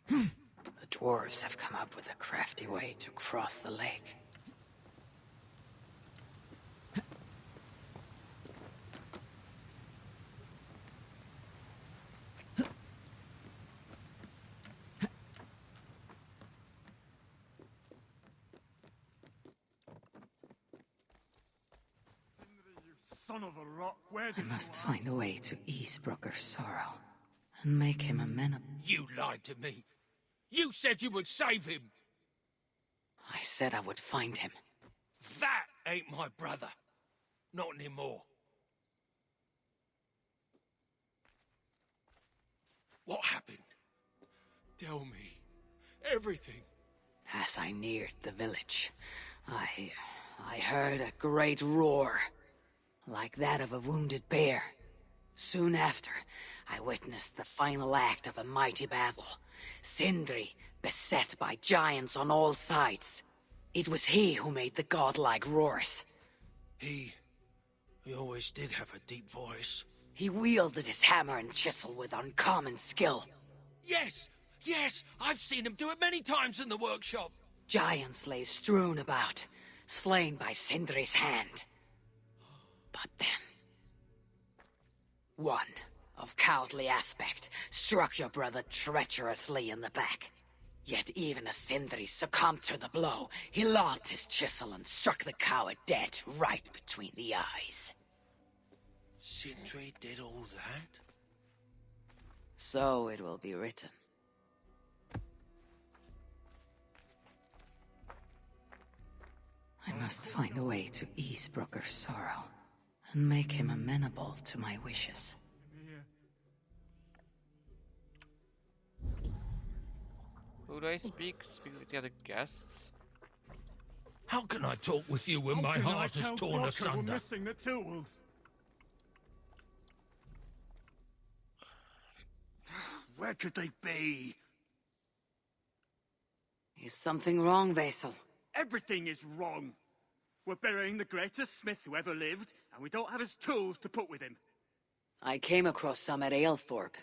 The dwarves have come up with a crafty way to cross the lake. Son of a rock, where did I must find a way to ease Brooker's sorrow and make him amenable. You lied to me. You said you would save him. I said I would find him. That ain't my brother. Not anymore. What happened? Tell me. Everything. As I neared the village, I heard a great roar, like that of a wounded bear. Soon after, I witnessed the final act of a mighty battle. Sindri, beset by giants on all sides. It was he who made the godlike roars. He always did have a deep voice. He wielded his hammer and chisel with uncommon skill. Yes! Yes! I've seen him do it many times in the workshop. Giants lay strewn about, slain by Sindri's hand. But then, one of cowardly aspect struck your brother treacherously in the back. Yet even as Sindri succumbed to the blow, he lobbed his chisel and struck the coward dead right between the eyes. Sindri did all that? So it will be written. I must find a way to ease Brooker's sorrow and make him amenable to my wishes. Who do I speak? Speak with the other guests? How can I talk with you when my heart is torn asunder? We're missing the tools. Where could they be? Is something wrong, Vassal? Everything is wrong. We're burying the greatest smith who ever lived, and we don't have his tools to put with him. I came across some at Aylthorpe.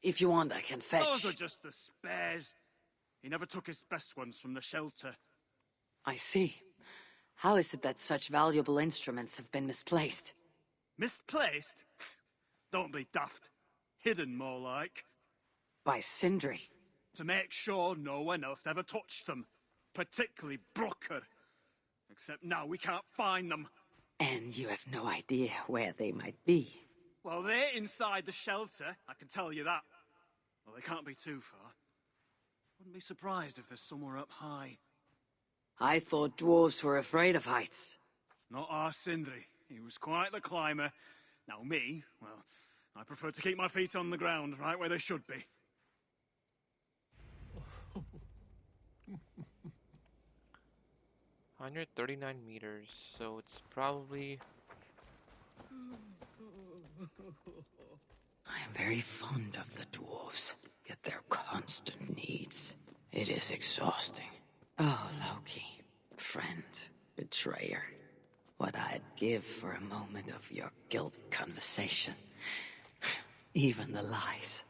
If you want, I can fetch. Those are just the spares. He never took his best ones from the shelter. I see. How is it that such valuable instruments have been misplaced? Misplaced? Don't be daft. Hidden, more like. By Sindri. To make sure no one else ever touched them. Particularly Brooker. Except now we can't find them. And you have no idea where they might be. Well, they're inside the shelter, I can tell you that. Well, they can't be too far. Wouldn't be surprised if they're somewhere up high. I thought dwarves were afraid of heights. Not our Sindri. He was quite the climber. Now me, well, I prefer to keep my feet on the ground, right where they should be. 139 meters, so it's probably... I am very fond of the dwarves, yet their constant needs. It is exhausting. Oh, Loki, friend, betrayer. What I'd give for a moment of your guilt conversation. Even the lies.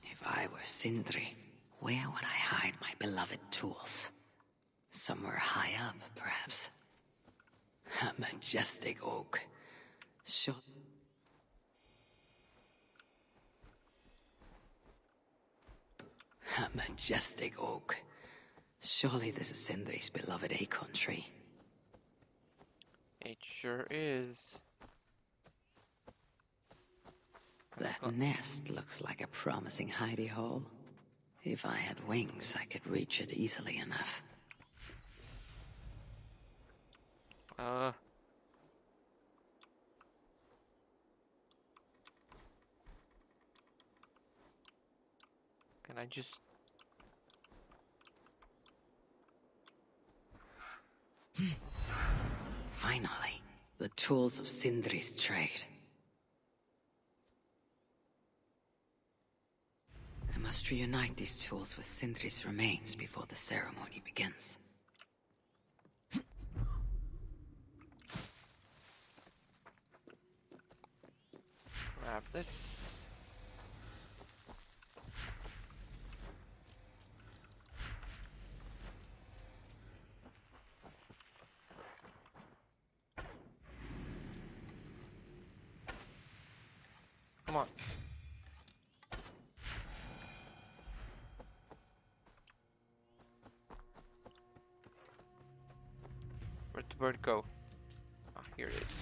If I were Sindri, where would I hide my beloved tools? Somewhere high up, perhaps. A majestic oak. Sure. A majestic oak. Surely this is Sindri's beloved acorn tree. It sure is. That nest looks like a promising hidey hole. If I had wings, I could reach it easily enough. Can I just... Finally, the tools of Sindri's trade. I must to unite these tools with Sindri's remains before the ceremony begins. Grab this. Come on. Where'd the bird go? Ah, here it is.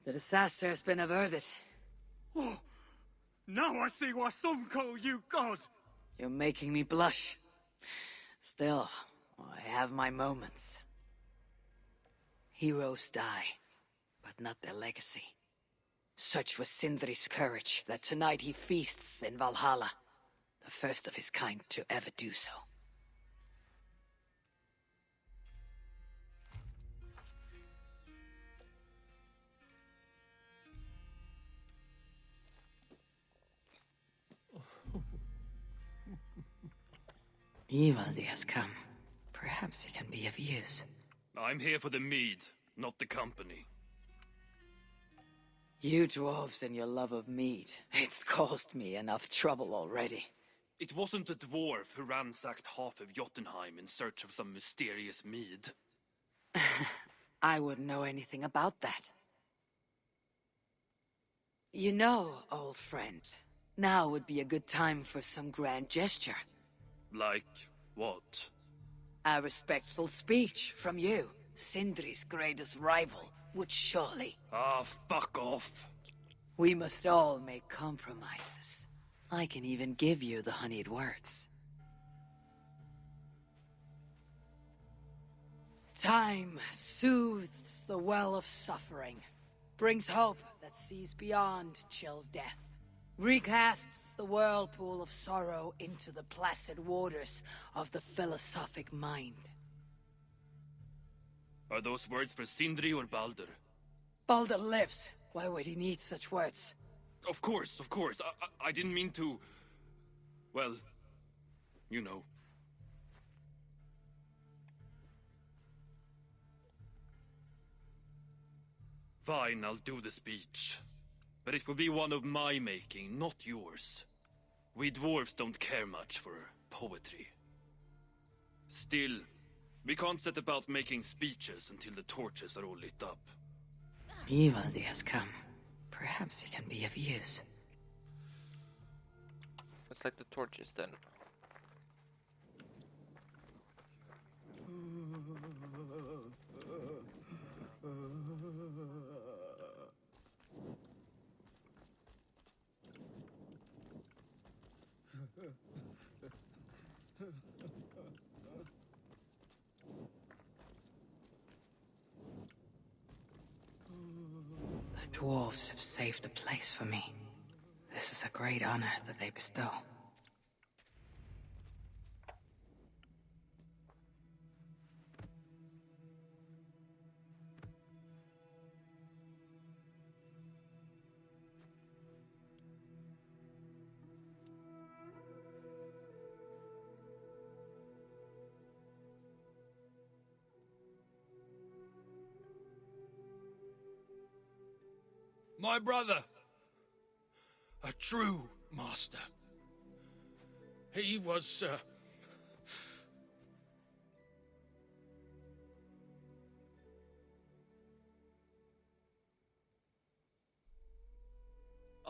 The disaster has been averted. Oh, now I see why some call you God. You're making me blush. Still, I have my moments. Heroes die, but not their legacy. Such was Sindri's courage that tonight he feasts in Valhalla, the first of his kind to ever do so. Ivaldi has come. Perhaps he can be of use. I'm here for the mead, not the company. You dwarves and your love of mead. It's caused me enough trouble already. It wasn't a dwarf who ransacked half of Jotunheim in search of some mysterious mead. I wouldn't know anything about that. You know, old friend, now would be a good time for some grand gesture. Like what? A respectful speech from you, Sindri's greatest rival, would surely. Ah, fuck off. We must all make compromises. I can even give you the honeyed words. Time soothes the well of suffering, brings hope that sees beyond chill death, recasts the whirlpool of sorrow into the placid waters of the philosophic mind. Are those words for Sindri or Baldur? Baldur lives. Why would he need such words? Of course, of course. I didn't mean to... Well, you know. Fine, I'll do the speech. But it will be one of my making, not yours. We dwarves don't care much for poetry. Still, we can't set about making speeches until the torches are all lit up. Ivaldi has come. Perhaps he can be of use. Let's light the torches then. The dwarves have saved a place for me. This is a great honor that they bestow. My brother. A true master. He was,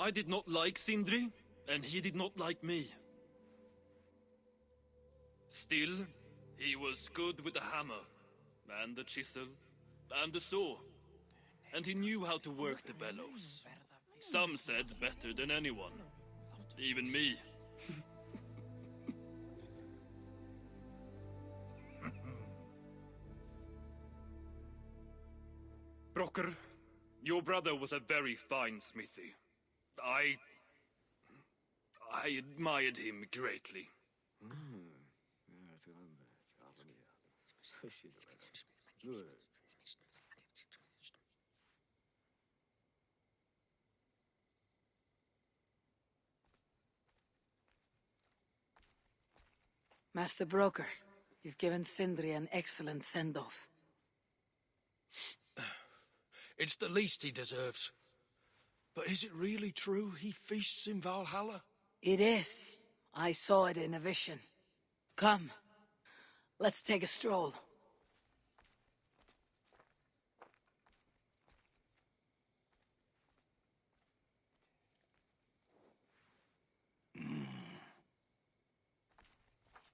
I did not like Sindri, and he did not like me. Still, he was good with the hammer, and the chisel, and the saw. And he knew how to work the bellows. Some said better than anyone. Even me. Brokkr, your brother was a very fine smithy. I admired him greatly. Master Brokkr, you've given Sindri an excellent send-off. It's the least he deserves. But is it really true he feasts in Valhalla? It is. I saw it in a vision. Come, let's take a stroll.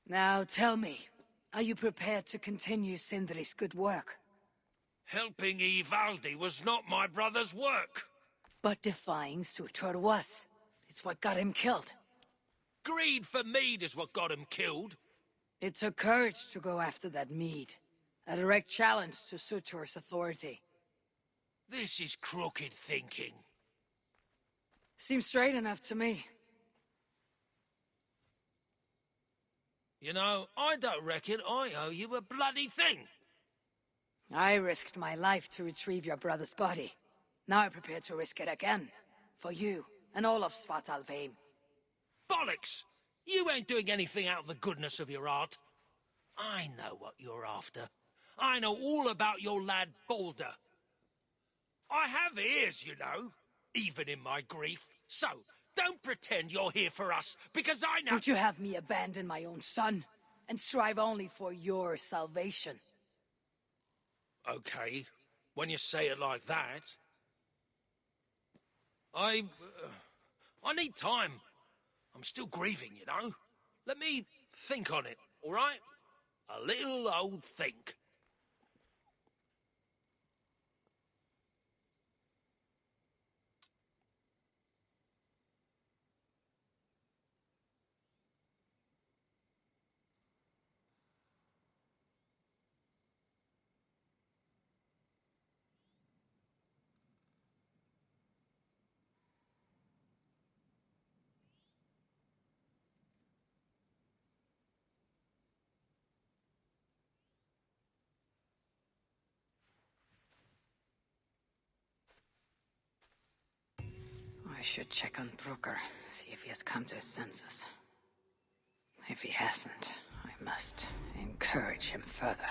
Now tell me, are you prepared to continue Sindri's good work? Helping Ivaldi was not my brother's work. But defying Surtur was. It's what got him killed. Greed for mead is what got him killed. It took courage to go after that mead. A direct challenge to Surtur's authority. This is crooked thinking. Seems straight enough to me. You know, I don't reckon I owe you a bloody thing. I risked my life to retrieve your brother's body. Now I'm prepared to risk it again. For you, and all of Svartalfheim. Bollocks! You ain't doing anything out of the goodness of your heart. I know what you're after. I know all about your lad Balder. I have ears, you know, even in my grief. So, don't pretend you're here for us, because I know— Would you have me abandon my own son, and strive only for your salvation? Okay, when you say it like that. I need time. I'm still grieving, you know. Let me think on it, all right? A little old think. I should check on Brokkr, see if he has come to his senses. If he hasn't, I must encourage him further.